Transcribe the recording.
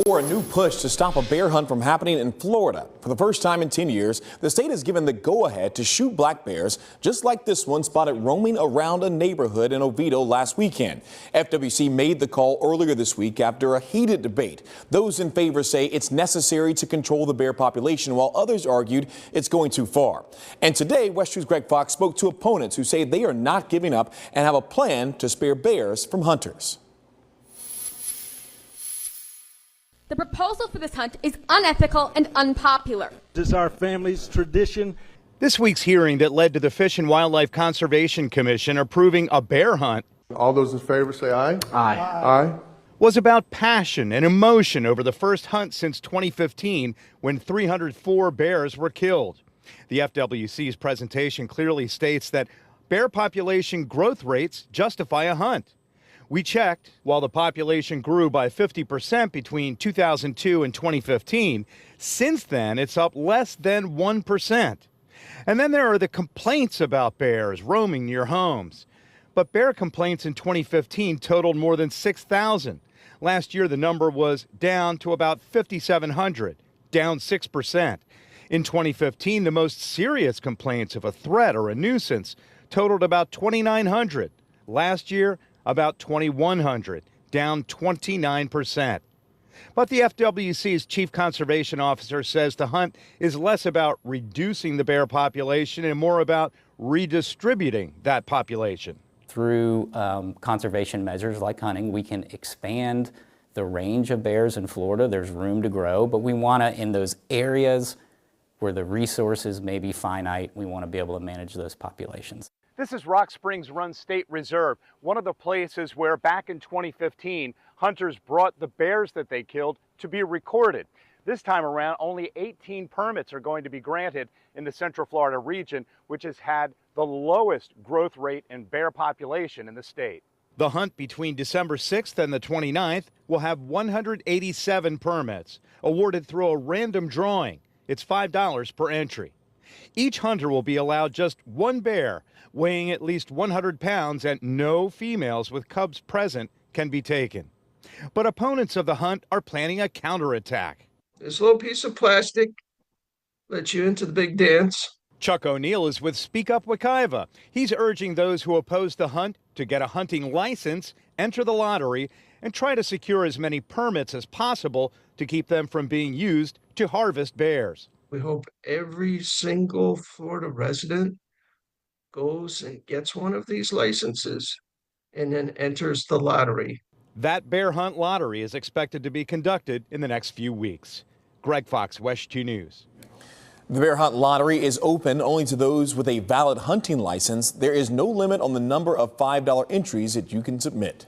For a new push to stop a bear hunt from happening in Florida. For the first time in 10 years, the state has given the go-ahead to shoot black bears, just like this one spotted roaming around a neighborhood in Oviedo last weekend. FWC made the call earlier this week after a heated debate. Those in favor say it's necessary to control the bear population, while others argued it's going too far. And today, West 2's Greg Fox spoke to opponents who say they are not giving up and have a plan to spare bears from hunters. The proposal for this hunt is unethical and unpopular. This is our family's tradition. This week's hearing that led to the Fish and Wildlife Conservation Commission approving a bear hunt. All those in favor say aye. Aye. Aye. Was about passion and emotion over the first hunt since 2015 when 304 bears were killed. The FWC's presentation clearly states that bear population growth rates justify a hunt. We checked, while the population grew by 50% between 2002 and 2015, since then it's up less than 1%. And then there are the complaints about bears roaming near homes. But bear complaints in 2015 totaled more than 6,000. Last year the number was down to about 5,700, down 6%. In 2015, the most serious complaints of a threat or a nuisance totaled about 2,900. Last year, about 2,100, down 29%. But the FWC's chief conservation officer says the hunt is less about reducing the bear population and more about redistributing that population. Through conservation measures like hunting, we can expand the range of bears in Florida. There's room to grow, but we want to, in those areas where the resources may be finite, we want to be able to manage those populations. This is Rock Springs Run State Reserve, one of the places where back in 2015, hunters brought the bears that they killed to be recorded. This time around, only 18 permits are going to be granted in the Central Florida region, which has had the lowest growth rate in bear population in the state. The hunt between December 6th and the 29th will have 187 permits, awarded through a random drawing. It's $5 per entry. Each hunter will be allowed just one bear, weighing at least 100 pounds, and no females with cubs present can be taken. But opponents of the hunt are planning a counterattack. This little piece of plastic lets you into the big dance. Chuck O'Neill is with Speak Up Wekiva. He's urging those who oppose the hunt to get a hunting license, enter the lottery, and try to secure as many permits as possible to keep them from being used to harvest bears. We hope every single Florida resident goes and gets one of these licenses and then enters the lottery. That bear hunt lottery is expected to be conducted in the next few weeks. Greg Fox, West 2 News. The bear hunt lottery is open only to those with a valid hunting license. There is no limit on the number of $5 entries that you can submit.